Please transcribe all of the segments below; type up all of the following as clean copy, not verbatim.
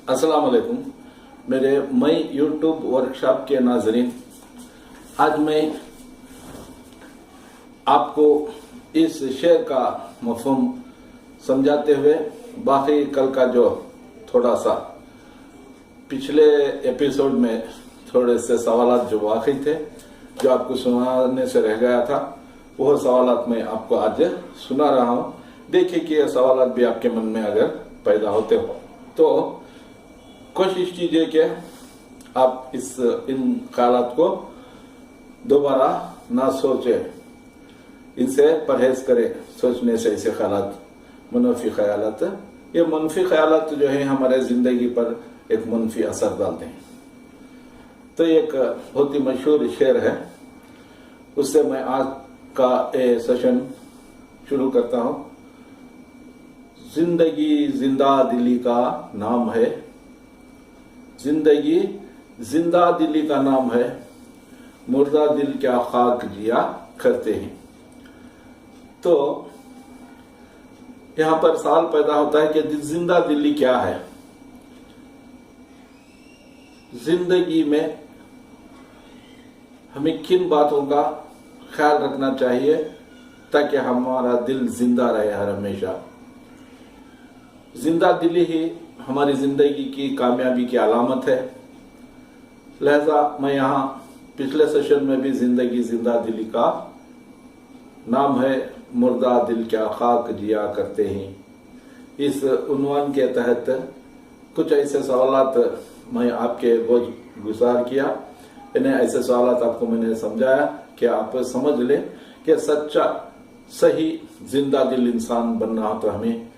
अस्सलाम वालेकुम मेरे मई यूट्यूब वर्कशॉप के नाजरीन। आज मैं आपको इस शेर का मफहूम समझाते हुए बाकी कल का जो थोड़ा सा पिछले एपिसोड में थोड़े से सवालात जो बाकी थे, जो आपको सुनाने से रह गया था, वह सवालात मैं आपको आज सुना रहा हूँ। देखिए कि ये सवालात भी आपके मन में अगर पैदा होते हो तो कोशिश कीजिए कि आप इन ख्यालात को दोबारा ना सोचें, इनसे परहेज करें। सोचने से ऐसे ख्यालात मनफी ख्यालात, ये मनफी ख्यालात जो है हमारे जिंदगी पर एक मनफी असर डालते हैं। तो एक बहुत ही मशहूर शेर है, उससे मैं आज का ये सेशन शुरू करता हूं। जिंदगी जिंदा दिली का नाम है, जिंदगी जिंदा दिली का नाम है, मुर्दा दिल क्या खाक जिया करते हैं। तो यहां पर सवाल पैदा होता है कि जिंदा दिली क्या है। जिंदगी में हमें किन बातों का ख्याल रखना चाहिए ताकि हमारा दिल जिंदा रहे हर हमेशा। जिंदा दिली ही हमारी जिंदगी की कामयाबी की अलामत है। लिहाजा मैं यहाँ पिछले सेशन में भी जिंदगी जिंदा दिली का नाम है, मुर्दा दिल क्या खाक जिया करते हैं, इस उन्वान के तहत कुछ ऐसे सवालात मैं आपके बोझ गुजार किया। इन्हें ऐसे सवालात आपको मैंने समझाया कि आप समझ लें कि सच्चा सही जिंदा दिल इंसान बनना हो तो हमें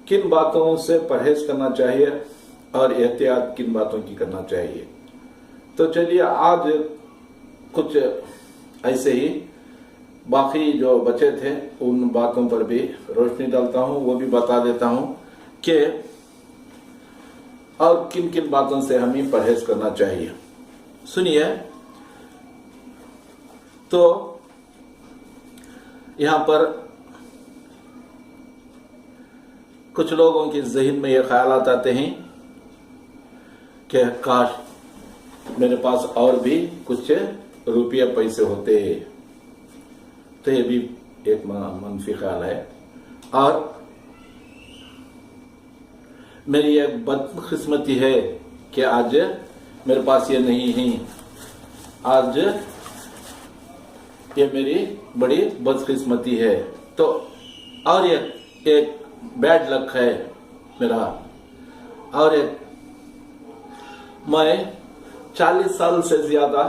किन बातों से परहेज करना चाहिए और एहतियात किन बातों की करना चाहिए। तो चलिए आज कुछ ऐसे ही बाकी जो बचे थे उन बातों पर भी रोशनी डालता हूं, वो भी बता देता हूं कि और किन किन बातों से हमें परहेज करना चाहिए। सुनिए, तो यहां पर कुछ लोगों के जहन में ये ख्यालात आते हैं कि काश मेरे पास और भी कुछ रुपये पैसे होते, तो ये भी एक मनफी ख्याल है। और मेरी एक बदकिस्मती है कि आज मेरे पास ये नहीं है, आज ये मेरी बड़ी बदकिस्मती है। तो और ये एक बैड लक है मेरा, और एक मैं 40 साल से ज्यादा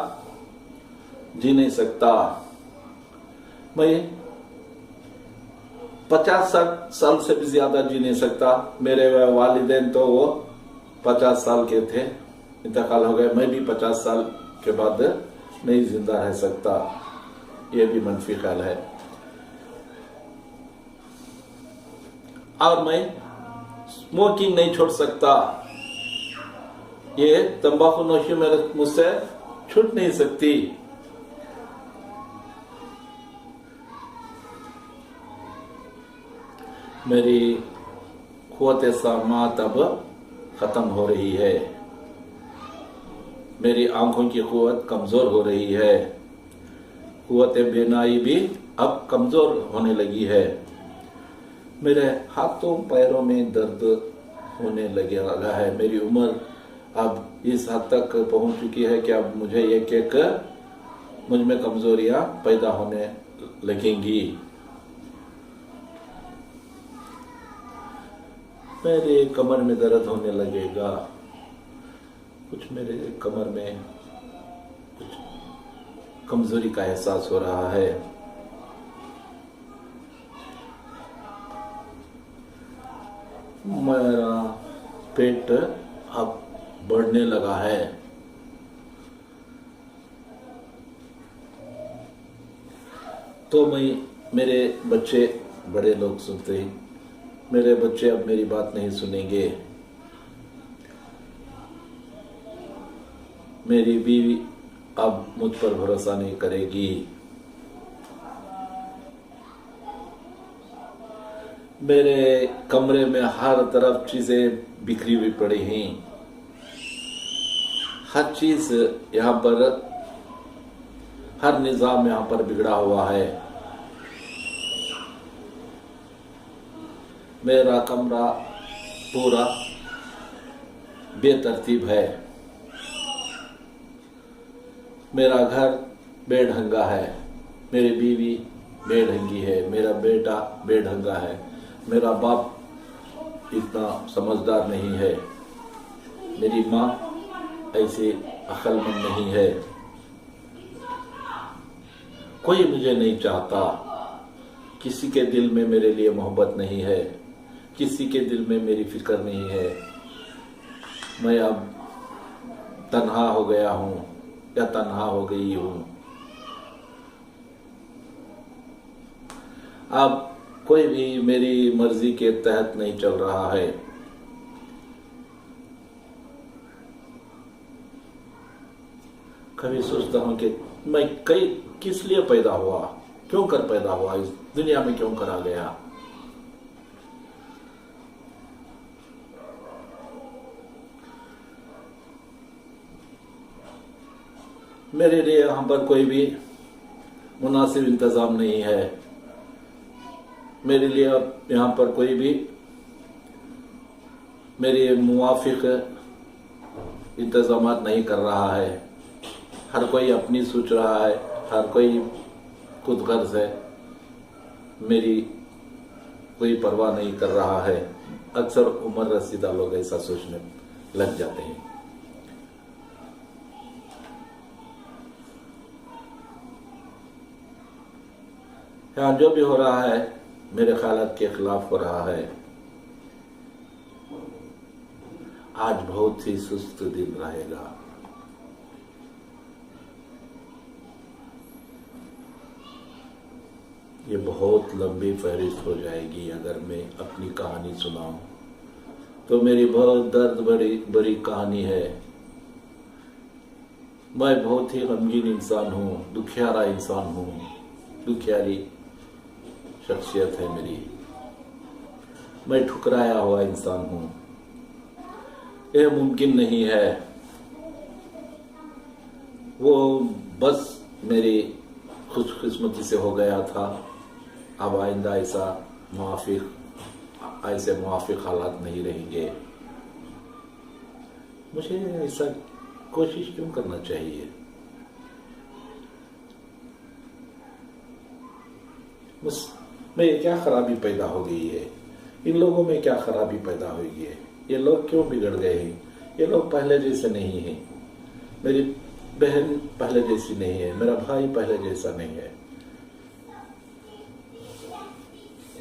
जी नहीं सकता, मैं 50-60 साल से भी ज्यादा जी नहीं सकता। मेरे वालिदैन तो वो 50 साल के थे, इंतकाल हो गए। मैं भी 50 साल के बाद नहीं जिंदा रह सकता, ये भी मनफी ख्याल है। और मैं स्मोकिंग नहीं छोड़ सकता, ये तंबाकू नोशी मेरे मुझसे छूट नहीं सकती। मेरी क़ुव्वत समात अब खत्म हो रही है, मेरी आंखों की क़ुव्वत कमजोर हो रही है, क़ुव्वत बेनाई भी अब कमजोर होने लगी है, मेरे हाथों पैरों में दर्द होने लगा है, मेरी उम्र अब इस हद तक पहुंच चुकी है कि अब मुझे एक मुझ में कमजोरियां पैदा होने लगेंगी। मेरे कमर में दर्द होने लगेगा, कुछ मेरे कमर में कुछ कमजोरी का एहसास हो रहा है। मेरा पेट अब बढ़ने लगा है, तो मेरे बच्चे बड़े लोग सुनते हैं, मेरे बच्चे अब मेरी बात नहीं सुनेंगे, मेरी बीवी अब मुझ पर भरोसा नहीं करेगी, मेरे कमरे में हर तरफ चीजें बिखरी हुई पड़ी हैं, हर चीज यहाँ पर, हर निजाम यहाँ पर बिगड़ा हुआ है। मेरा कमरा पूरा बेतरतीब है, मेरा घर बेढंगा है, मेरी बीवी बेढंगी है, मेरा बेटा बेढंगा है, मेरा बाप इतना समझदार नहीं है, मेरी माँ ऐसी अक्लमंद नहीं है, कोई मुझे नहीं चाहता, किसी के दिल में मेरे लिए मोहब्बत नहीं है, किसी के दिल में मेरी फिक्र नहीं है। मैं अब तन्हा हो गया हूँ या तन्हा हो गई हूँ। अब कोई भी मेरी मर्जी के तहत नहीं चल रहा है। कभी सोचता हूँ कि मैं किस लिए पैदा हुआ, क्यों कर पैदा हुआ, इस दुनिया में क्यों करा गया। मेरे लिए यहाँ पर कोई भी मुनासिब इंतजाम नहीं है, मेरे लिए यहाँ पर कोई भी मेरे मुवाफिक इंतजामात नहीं कर रहा है। हर कोई अपनी सोच रहा है, हर कोई खुद गर्ज है, मेरी कोई परवाह नहीं कर रहा है। अक्सर उम्र रसीदा लोग ऐसा सोचने लग जाते हैं। यहाँ जो भी हो रहा है मेरे ख्यालात के खिलाफ हो रहा है। आज बहुत ही सुस्त दिन रहेगा। ये बहुत लंबी फहरिस्त हो जाएगी अगर मैं अपनी कहानी सुनाऊं तो। मेरी बहुत दर्द बड़ी कहानी है। मैं बहुत ही गमगीन इंसान हूँ, दुखियारा इंसान हूँ, दुखियारी शख्सियत है मेरी। मैं ठुकराया हुआ इंसान हूँ। यह मुमकिन नहीं है, वो बस मेरी खुशकिस्मती से हो गया था। अब आइंदा ऐसे मुआफिक हालात नहीं रहेंगे। मुझे ऐसा कोशिश क्यों करना चाहिए? में क्या खराबी पैदा हो गई है? इन लोगों में क्या खराबी पैदा हुई है? ये लोग क्यों बिगड़ गए हैं? ये लोग पहले जैसे नहीं हैं। मेरी बहन पहले जैसी नहीं है, मेरा भाई पहले जैसा नहीं है।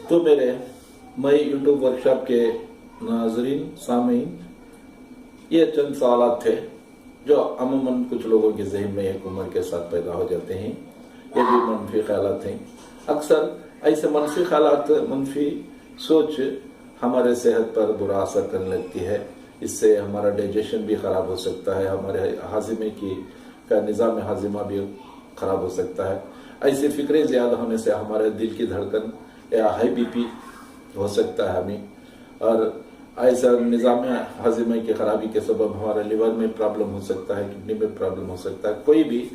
तो मैं यूट्यूब वर्कशॉप के नाजरीन सामीन, ये चंद सवालात थे जो अमूमन कुछ लोगों के जहन में एक उम्र के साथ पैदा हो जाते हैं। ये भी मनफी ख्यालात हैं। अक्सर ऐसे मनफी ख्यालात, मनफी सोच हमारे सेहत पर बुरा असर करने लगती है। इससे हमारा डाइजेशन भी खराब हो सकता है, हमारे हाजिमे का निज़ाम हाजिमा भी खराब हो सकता है। ऐसी फिक्रें ज़्यादा होने से हमारे दिल की धड़कन या हाई बीपी हो सकता है हमें, और ऐसा निज़ाम हाजिमे की खराबी के सबब हमारे लिवर में प्रॉब्लम हो सकता है, किडनी में प्रॉब्लम हो सकता है, कोई भी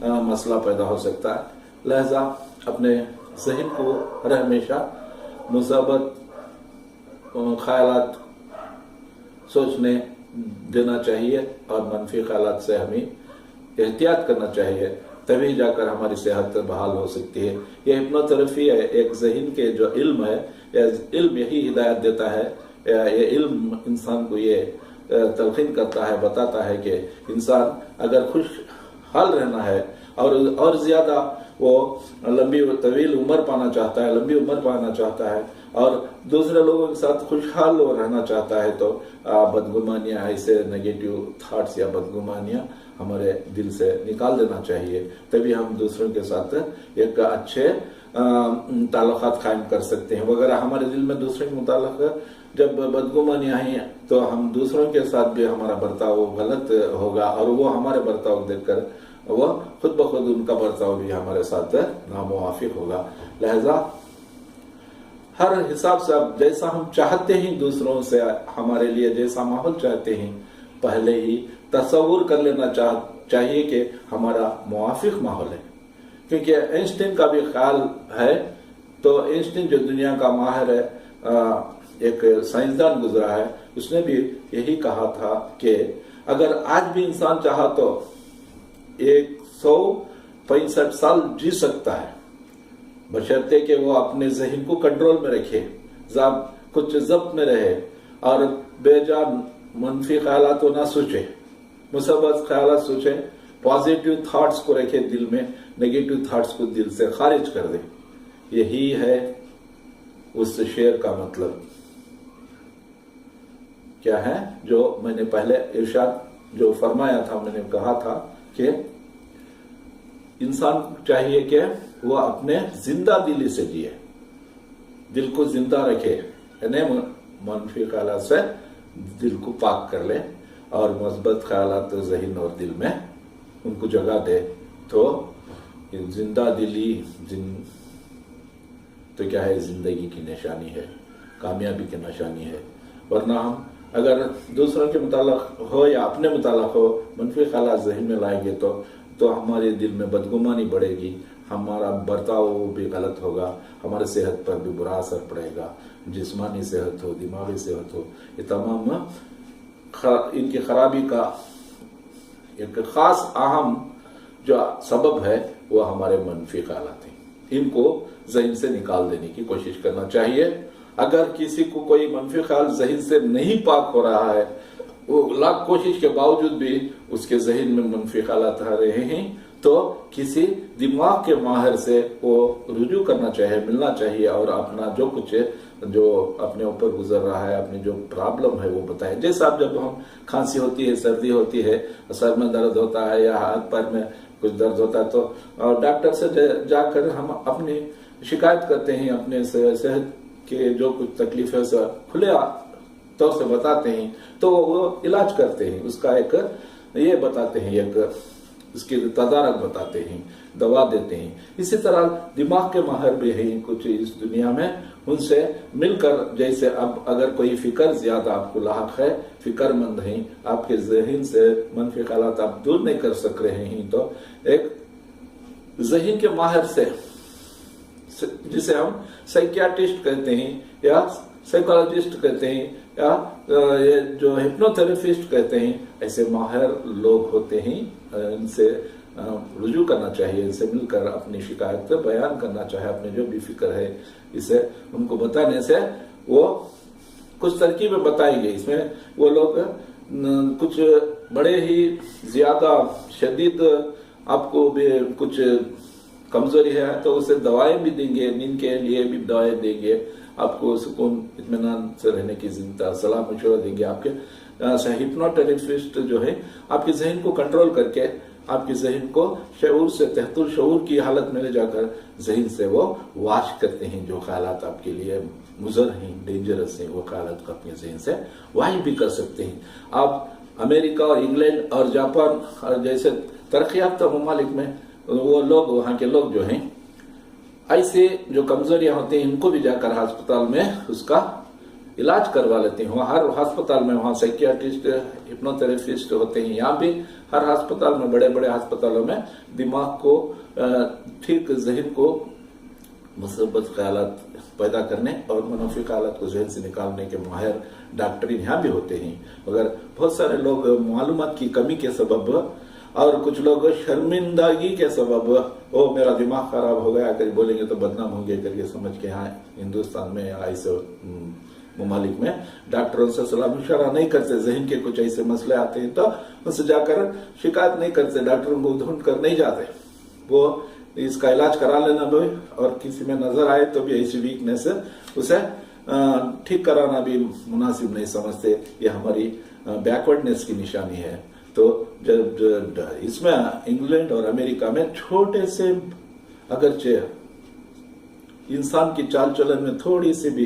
मसला पैदा हो सकता है। लिहाजा अपने ज़हन को हर हमेशा मुसाबत ख्यालात सोचने देना चाहिए और मनफी ख्यालात से हमें एहतियात करना चाहिए, तभी जाकर हमारी सेहत बहाल हो सकती है। यह हिप्नोथेरेपी है, एक ज़हन के जो इल्म है, यह इल्म यही हिदायत देता है, ये इल्म इंसान को ये तलखीन करता है, बताता है कि इंसान अगर खुशहाल रहना है और ज्यादा वो लंबी तवील उम्र पाना चाहता है, लंबी उम्र पाना चाहता है और दूसरे लोगों के साथ खुशहाल रहना चाहता है, तो बदगुमानियाँ, ऐसे नेगेटिव थॉट्स या बदगुमानियाँ हमारे दिल से निकाल देना चाहिए। तभी हम दूसरों के साथ एक अच्छे ताल्लुकात कायम कर सकते हैं। वगैरह हमारे दिल में दूसरों के मुताल्लिक जब बदगुमानियाँ हैं तो हम दूसरों के साथ भी हमारा बर्ताव गलत होगा और वो हमारे बर्ताव देखकर वो खुद ब खुद उनका बर्ताव भी हमारे साथ नामुवाफिक होगा। लिहाजा हर हिसाब से अब जैसा हम चाहते हैं दूसरों से हमारे लिए जैसा माहौल चाहते हैं, पहले ही तस्वुर कर लेना चाहिए कि हमारा मुवाफिक माहौल है। क्योंकि आइंस्टीन का भी ख्याल है, तो आइंस्टीन जो दुनिया का माहिर है, एक साइंसदान गुजरा है, उसने भी यही कहा था कि अगर आज भी इंसान चाहा तो 165 साल जी सकता है, बशर्ते कि वो अपने ज़हन को कंट्रोल में रखे, कुछ जब्त में रहे और बेजान मनफी ख्यालात को ना सोचे, मुसब्बत ख्यालात सोचे, पॉजिटिव थॉट्स को रखे दिल में, नेगेटिव थॉट्स को दिल से खारिज कर दे। यही है उस शेर का मतलब। क्या है जो मैंने पहले इरशाद जो फरमाया था, मैंने कहा था कि इंसान को चाहिए कि वो अपने जिंदा दिली से जिए, दिल को जिंदा रखे, यानी मनफी ख्यालात से दिल को पाक कर ले और मस्बत ख्यालात ज़हन और दिल में उनको जगह दे, तो जिंदा दिली तो क्या है, जिंदगी की निशानी है, कामयाबी की निशानी है। वरना हम अगर दूसरों के मुताल्लिक़ हो या अपने मुताल्लिक़ हो मनफी ख्यालात ज़हन में लाएंगे तो हमारे दिल में बदगुमानी बढ़ेगी, हमारा बर्ताव भी गलत होगा, हमारे सेहत पर भी बुरा असर पड़ेगा, जिस्मानी सेहत हो, दिमागी सेहत हो, ये तमाम इनकी खराबी का एक खास अहम जो सबब है वो हमारे मनफी ख्यालात हैं। इनको ज़हन से निकाल देने की कोशिश करना चाहिए। अगर किसी को कोई मनफी ख्याल ज़हन से नहीं पाक हो रहा है, वो लाख कोशिश के बावजूद भी उसके ज़हन में मनफी ख्यालात आ रहे हैं, तो किसी दिमाग के माहिर से वो रुजू करना चाहिए, मिलना चाहिए और अपना जो कुछ जो अपने ऊपर गुजर रहा है, अपनी जो प्रॉब्लम है वो बताए। जैसा अब जब हम खांसी होती है, सर्दी होती है, सर में दर्द होता है या हाथ पैर में कुछ दर्द होता है, तो डॉक्टर से जाकर हम अपनी शिकायत करते हैं, अपने सेहत के जो कुछ तकलीफ है उसे खुले तौर से बताते हैं, तो वो इलाज करते हैं, उसका एक ये बताते हैं, एक उसकी तदारक बताते हैं, दवा देते हैं। इसी तरह दिमाग के माहिर भी हैं कुछ इस दुनिया में, उनसे मिलकर, जैसे अब अगर कोई फिक्र ज्यादा आपको लाहक है, फिक्रमंद हैं, आपके ज़हन से मनफी ख्यालात आप दूर नहीं कर सक रहे हैं, तो एक ज़हन के माहिर से, जिसे हम साइकियाट्रिस्ट कहते हैं या साइकोलॉजिस्ट कहते हैं या ये जो हिप्नोथेरेपिस्ट कहते हैं, ऐसे माहिर लोग होते हैं, इनसे रुजू करना चाहिए, इनसे मिलकर अपनी शिकायत बयान करना चाहिए, अपने जो भी फिक्र है इसे उनको बताने से वो कुछ तरकीबें बताएंगे। इसमें वो लोग कुछ बड़े ही ज्यादा शदीद आपको भी कुछ कमजोरी है तो उसे दवाएं भी देंगे, नींद के लिए भी दवाएं देंगे, आपको सुकून इत्मीनान से रहने की सलाह मशवरा देंगे। आपके हिप्नोथेरेपिस्ट जो है आपके जहन को कंट्रोल करके आपके जहन को शऊर से तहतुल शऊर की हालत में ले जाकर जहन से वो वाश करते हैं, जो ख्यालात आपके लिए मुज़र हैं, डेंजरस हैं, वो ख्यालात को अपने जहन से वाश भी कर सकते हैं। आप अमेरिका और इंग्लैंड और जापान और जैसे तरक्की याफ्ता ममालिक में वो लोग, वहां के लोग जो हैं ऐसे जो कमजोरियां होती हैं इनको भी जाकर अस्पताल में उसका इलाज करवा लेते हैं। वहाँ हर अस्पताल में वहाँ साइकियाट्रिस्ट, हिप्नोथेरेपिस्ट होते हैं। यहाँ भी हर अस्पताल में, बड़े बड़े अस्पतालों में दिमाग को ठीक, जहन को मुसब्बत ख्यालात पैदा करने और मनफी ख्यालात को जहन से निकालने के माहिर डॉक्टर यहाँ भी होते हैं। मगर बहुत सारे लोग मालूमात की कमी के सबब और कुछ लोग शर्मिंदगी के सबब ओ मेरा दिमाग खराब हो गया कर बोलेंगे तो बदनाम होंगे करके समझ के यहाँ हिंदुस्तान में या ऐसे ममालिक में डॉक्टरों से सलाह मशवरा नहीं करते। जहन के कुछ ऐसे मसले आते हैं तो उनसे जाकर शिकायत नहीं करते, डॉक्टरों को ढूंढ कर नहीं जाते, वो इसका इलाज करा लेना भी, और किसी में नजर आए तो भी ऐसी वीकनेस उसे ठीक कराना भी मुनासिब नहीं समझते। ये हमारी बैकवर्डनेस की निशानी है। तो जब इसमें इंग्लैंड और अमेरिका में छोटे से अगरचे इंसान की चाल चलन में थोड़ी सी भी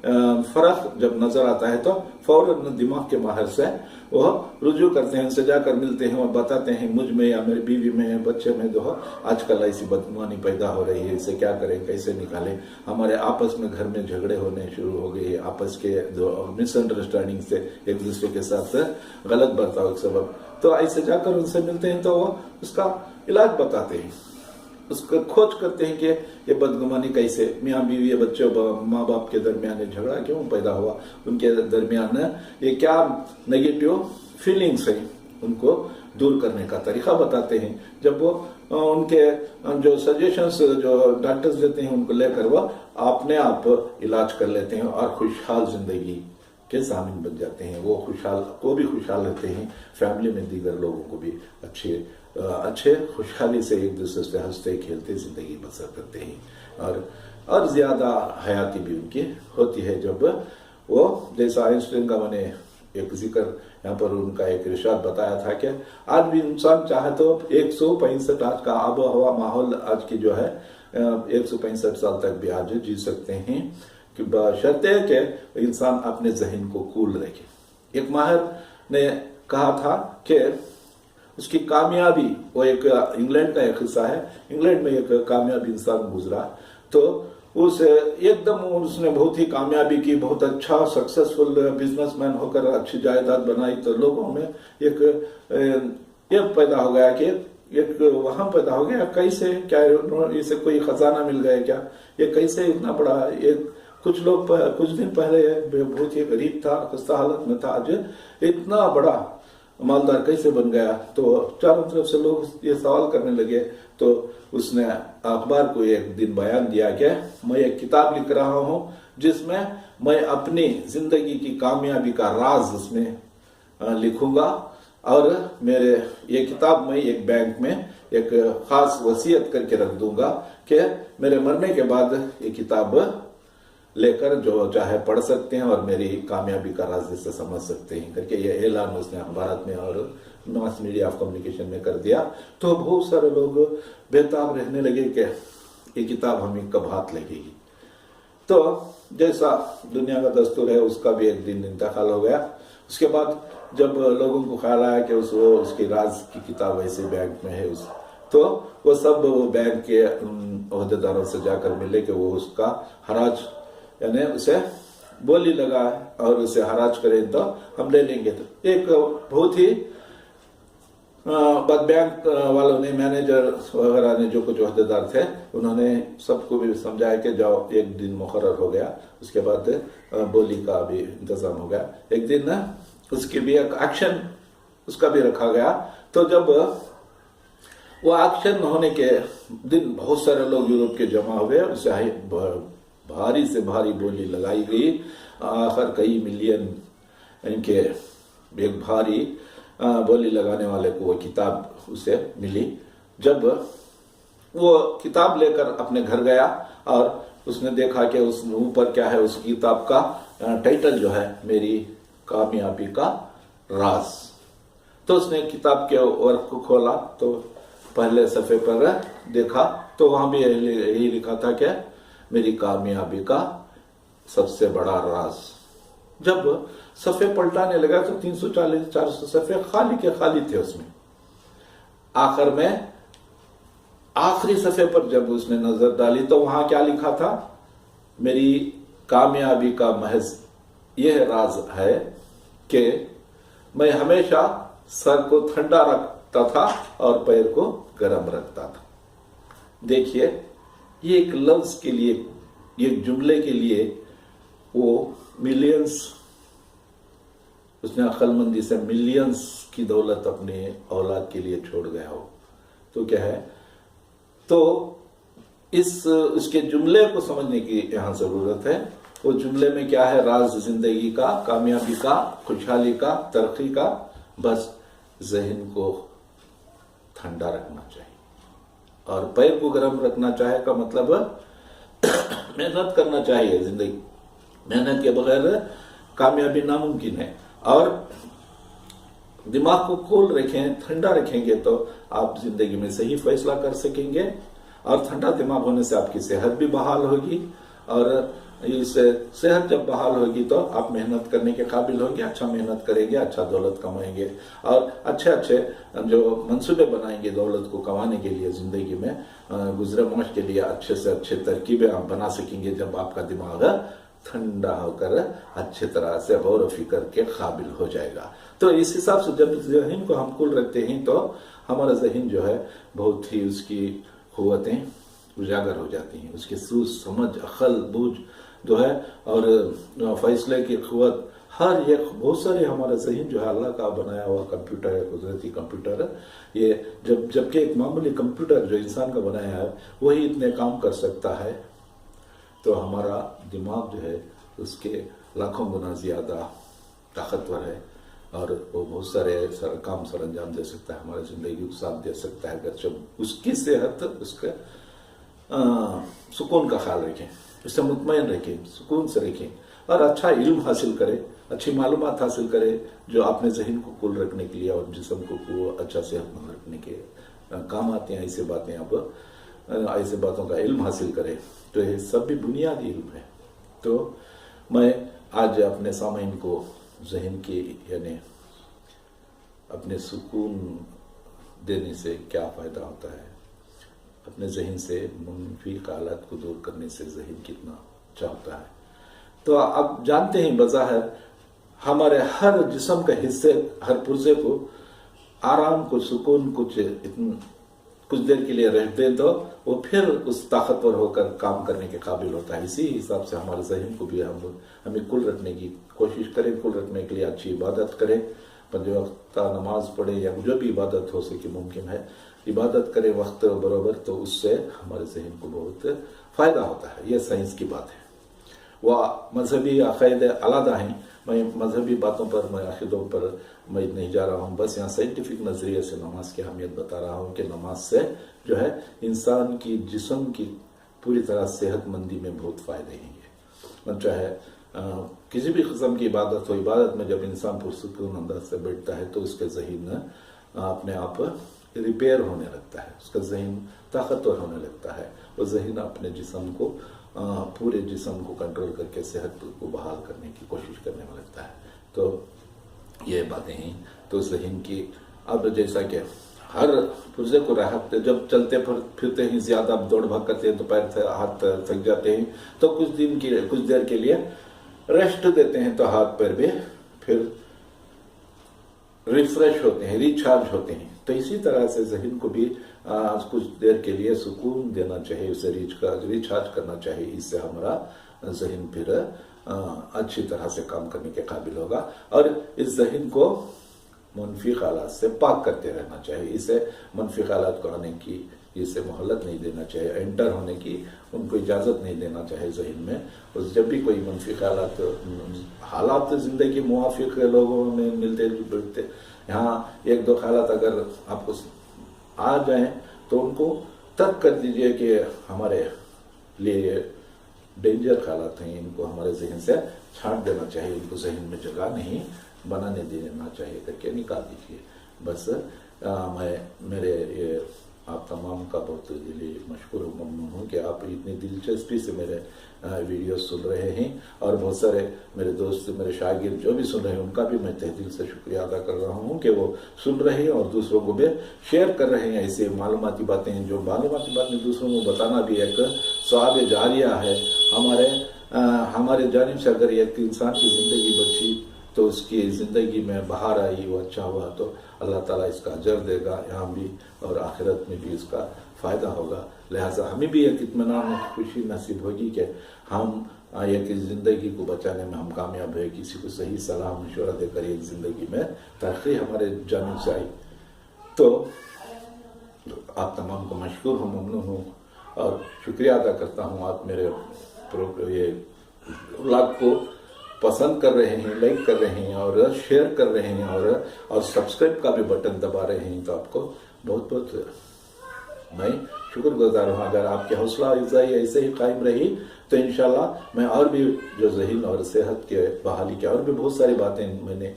फर्क जब नजर आता है तो फौरन दिमाग के माहिर से वो रुजू करते हैं, उनसे जाकर मिलते हैं और बताते हैं मुझ में या मेरी बीवी में, बच्चे में जो आजकल ऐसी बदगुमानी पैदा हो रही है, इसे क्या करें, कैसे निकालें। हमारे आपस में घर में झगड़े होने शुरू हो गए, आपस के जो मिसअंडरस्टैंडिंग से एक दूसरे के साथ गलत बर्ताव के सबब। तो ऐसे जाकर उनसे मिलते हैं तो वो उसका इलाज बताते हैं, उसको खोज करते हैं कि ये बदगुमानी कैसे, मियाँ बीवी बच्चों माँ बाप के दरमियान झगड़ा क्यों पैदा हुआ, उनके दरमियान ये क्या नेगेटिव फीलिंग्स है, उनको दूर करने का तरीका बताते हैं। जब वो उनके जो सजेशंस जो डॉक्टर्स देते हैं उनको लेकर वो अपने आप इलाज कर लेते हैं और खुशहाल जिंदगी के जामिन बन जाते हैं। वो भी खुशहाल रहते हैं, फैमिली में दीगर लोगों को भी अच्छे खुशहाली से एक दूसरे से हंसते खेलते जिंदगी बसर करते हैं और ज्यादा हयाती भी उनकी होती है। जब वो जैसा आइंस्टाइन का मैंने एक जिक्र यहाँ पर उनका एक इरशाद बताया था कि आज भी इंसान चाहे तो 165 आज का आबो हवा माहौल आज की जो है 165 साल तक भी आज जी सकते हैं कि बशर्ते कि इंसान अपने जहन को कूल रखे। एक माहिर ने कहा था कि उसकी कामयाबी, वो एक इंग्लैंड का एक हिस्सा है, इंग्लैंड में एक कामयाब इंसान गुजरा तो उसने बहुत ही कामयाबी की, बहुत अच्छा सक्सेसफुल बिजनेसमैन होकर अच्छी जायदाद बनाई। तो लोगों में एक पैदा हो गया कि एक वहां पैदा हो गया कैसे, क्या इसे कोई खजाना मिल गया क्या, ये कैसे इतना बड़ा, एक कुछ लोग कुछ दिन पहले बहुत ही गरीब था, खस्ता हालत में था, आज इतना बड़ा मालदार कैसे बन गया। तो चारों तरफ से लोग ये सवाल करने लगे। तो उसने अखबार को एक दिन बयान दिया कि मैं एक किताब लिख रहा हूं जिसमें मैं अपनी जिंदगी की कामयाबी का राज उसमें लिखूंगा और मेरे ये किताब मैं एक बैंक में एक खास वसीयत करके रख दूंगा कि मेरे मरने के बाद ये किताब लेकर जो चाहे पढ़ सकते हैं और मेरी कामयाबी का राज से समझ सकते हैं करके ये ऐलान उसने अखबार में और मास मीडिया ऑफ कम्युनिकेशन में कर दिया। तो बहुत सारे लोग बेताब रहने लगे कि ये किताब हमें कब हाथ लगेगी। तो जैसा दुनिया का दस्तूर है उसका भी एक दिन इंतकाल हो गया। उसके बाद जब लोगों को ख्याल आया कि उसकी राज की किताब ऐसे बैंक में है तो वो सब वो बैंक के ओहदेदारों से जाकर मिले कि वो उसका हराज यानी उसे बोली लगा और उसे हराज करें तो हम ले लेंगे। तो एक बहुत ही बैंक वालों ने, मैनेजर वगैरह ने, जो कुछ ओहदेदार थे, उन्होंने सबको भी समझाया कि जाओ, एक दिन मुकर्रर हो गया, उसके बाद बोली का भी इंतजाम हो गया। एक दिन उसकी भी एक एक्शन उसका भी रखा गया। तो जब वो एक्शन होने के दिन बहुत सारे लोग यूरोप के जमा हुए, उसे भारी से भारी बोली लगाई गई। आखिर कई मिलियन इनके एक भारी बोली लगाने वाले को वो किताब उसे मिली। जब वो किताब लेकर अपने घर गया और उसने देखा कि उस ऊपर क्या है, उस किताब का टाइटल जो है मेरी कामयाबी का राज। तो उसने किताब के वर्क को खोला तो पहले सफ़े पर देखा तो वहां भी यही लिखा था कि मेरी कामयाबी का सबसे बड़ा राज। जब सफ़े पलटाने लगा तो 340-400 सफ़े खाली के खाली थे उसमें। आखिर में आखिरी सफ़े पर जब उसने नजर डाली तो वहां क्या लिखा था, मेरी कामयाबी का महज यह राज है कि मैं हमेशा सर को ठंडा रखता था और पैर को गर्म रखता था। देखिए, ये एक लफ्ज के लिए, एक जुमले के लिए वो मिलियंस, उसने अक्लमंदी से मिलियंस की दौलत अपने औलाद के लिए छोड़ गया हो तो क्या है। तो उसके जुमले को समझने की यहां जरूरत है। वो जुमले में क्या है, राज जिंदगी का, कामयाबी का, खुशहाली का, तरक्की का, बस जहन को ठंडा रखना चाहिए और पैर को गर्म रखना चाहिए। का मतलब मेहनत करना चाहिए। जिंदगी मेहनत के बगैर कामयाबी नामुमकिन है। और दिमाग को कूल रखें, ठंडा रखेंगे तो आप जिंदगी में सही फैसला कर सकेंगे। और ठंडा दिमाग होने से आपकी सेहत भी बहाल होगी और इससे सेहत जब बहाल होगी तो आप मेहनत करने के काबिल होंगे, अच्छा मेहनत करेंगे, अच्छा दौलत कमाएंगे और अच्छे अच्छे जो मंसूबे बनाएंगे दौलत को कमाने के लिए, जिंदगी में गुजरे मौज के लिए अच्छे से अच्छे तरकीबें आप बना सकेंगे जब आपका दिमाग ठंडा होकर अच्छे तरह से गौर फिक्र के काबिल हो जाएगा। तो इस हिसाब से जब जहन को हम कुल रखते हैं तो हमारा जहन जो है बहुत ही उसकी कुव्वतें उजागर हो जाती हैं, उसकी सूझ समझ अकल बूझ जो है और फैसले की कुव्वत हर एक बहुत सारे हमारा जहन जो है अल्लाह का बनाया हुआ कंप्यूटर है, कुदरती कंप्यूटर है। ये जबकि एक मामूली कंप्यूटर जो इंसान का बनाया है वही इतने काम कर सकता है, तो हमारा दिमाग जो है उसके लाखों गुना ज्यादा ताकतवर है और वो बहुत सारे काम सर अंजाम दे सकता है, हमारी जिंदगी को साथ दे सकता है। अगर जब उसकी सेहत उसका सुकून का ख्याल रखें, उससे मुतमईन रखें, सुकून से रखें और अच्छा इल्म हासिल करें, अच्छी मालूमात हासिल करें जो अपने जहन को कुल रखने के लिए और जिस्म को अच्छा सेहतमंद रखने के काम आते हैं। ऐसी बातें अब ऐसे बातों का इल्म हासिल करें, तो ये सब भी बुनियादी इल्म है। तो मैं आज अपने सामईन को जहन की यानी अपने सुकून देने से क्या फायदा होता है, अपने जहन से मुनफी हालात को दूर करने से जहन कितना अच्छा होता है, तो अब जानते हैं बज़ाहिर हमारे हर जिस्म के हिस्से, हर पुर्जे को आराम को सुकून कुछ देर के लिए रह दे तो वो फिर उस ताकतवर होकर काम करने के काबिल होता है। इसी हिसाब से हमारे जहन को भी हमें कुल रखने की कोशिश करें, कुल रखने के लिए अच्छी इबादत करें, 5 वक्त नमाज पढ़े या जो भी इबादत हो सके मुमकिन है इबादत करें वक्त बराबर, तो उससे हमारे जहन को बहुत फायदा होता है। यह साइंस की बात है। वह मजहबी अक़ीदे अलग हैं, मैं मजहबी बातों पर, मैं अक़ीदों पर मैं नहीं जा रहा हूँ, बस यहाँ साइंटिफिक नजरिए से नमाज की अहमियत बता रहा हूँ कि नमाज से जो है इंसान की जिस्म की पूरी तरह सेहतमंदी में बहुत फायदे हैं। चाहे किसी भी किस्म की इबादत हो, इबादत में जब इंसान पुरसुकून अंदाज से बैठता है तो उसके जहन अपने आप रिपेयर होने लगता है, उसका जहन ताकतवर होने लगता है, वो जहन अपने जिस्म को पूरे जिस्म को कंट्रोल करके सेहत को बहाल करने की कोशिश करने में लगता है। तो ये बातें हैं। तो जहन की अब जैसा कि हर पुर्जे को राहत, जब चलते फिरते हैं ज्यादा दौड़ भाग करते हैं तो पैर से हाथ थक जाते हैं, तो कुछ देर के लिए रेस्ट देते हैं तो हाथ पैर भी फिर रिफ्रेश होते हैं, रिचार्ज होते हैं। तो इसी तरह से जहन को भी कुछ देर के लिए सुकून देना चाहिए, उसे रिचार्ज करना चाहिए। इससे हमारा जहन फिर अच्छी तरह से काम करने के काबिल होगा और इस जहन को मनफी ख्यालात से पाक करते रहना चाहिए। इसे मनफी ख्यालात को आने की इसे मोहलत नहीं देना चाहिए, एंटर होने की उनको इजाजत नहीं देना चाहिए जहन में। और जब भी कोई मनफी हालात जिंदगी मुआफिक लोगों में मिलते जुलते, यहाँ 1-2 हालात अगर आपको आ जाए तो उनको तर्क कर दीजिए कि हमारे लिए डेंजर हालात हैं, इनको हमारे जहन से छांट देना चाहिए, इनको जहन में जगह नहीं बनाने देना चाहिए करके निकाल दीजिए। बस मेरे ये आप तमाम का बहुत दिली मशकूर ममनून हूँ कि आप इतनी दिलचस्पी से मेरे वीडियो सुन रहे हैं और बहुत सारे मेरे दोस्त, मेरे शागिर्द जो भी सुन रहे हैं उनका भी मैं तहे दिल से शुक्रिया अदा कर रहा हूँ कि वो सुन रहे हैं और दूसरों को भी शेयर कर रहे हैं। ऐसे मालूमाती बातें हैं, जो मालूमाती बातें दूसरों को बताना भी एक सवाब जारिया है। हमारे जानिब से अगर एक इंसान की जिंदगी बची तो उसकी जिंदगी में बहार आई, वो अच्छा हुआ तो अल्लाह ताला इसका अजर देगा यहाँ भी और आखिरत में भी इसका फायदा होगा। लिहाजा हमें भी एक इत्मीनान खुशी नसीब होगी कि हम एक जिंदगी को बचाने में हम कामयाब है, किसी को सही सलाह मशवरा देकर एक जिंदगी में तरक्की हमारे जानिब से आई। तो आप तमाम को मशकूर हूँ, ममनून हूँ और शुक्रिया अदा करता हूँ। आप मेरे ये व्लॉग को पसंद कर रहे हैं, लाइक कर रहे हैं और शेयर कर रहे हैं और सब्सक्राइब का भी बटन दबा रहे हैं, तो आपको बहुत बहुत मैं शुक्रगुजार हूँ। अगर आपकी हौसला अफजाई ऐसे ही कायम रही तो इंशाल्लाह मैं और भी जो ज़हन और सेहत के बहाली के और भी बहुत सारी बातें मैंने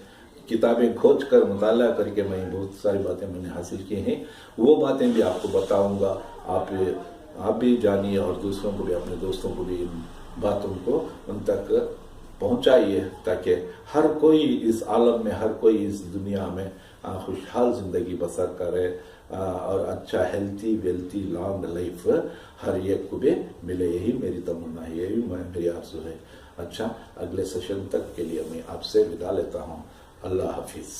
किताबें खोज कर मुताला करके मैं बहुत सारी बातें मैंने हासिल की हैं, वो बातें भी आपको बताऊंगा। आप भी जानिए और दूसरों को भी, अपने दोस्तों को भी باتوں کو ان تک پہنچائیے تاکہ ہر کوئی اس عالم میں، ہر کوئی اس دنیا میں خوشحال زندگی بسر کرے اور اچھا ہیلتھی ویلتھی لانگ لائف ہر ایک کو بھی ملے. یہی میری تمنا ہے، یہی میری آرزو ہے. اچھا، اگلے سیشن تک کے لیے میں آپ سے ودا لیتا ہوں. اللہ حافظ.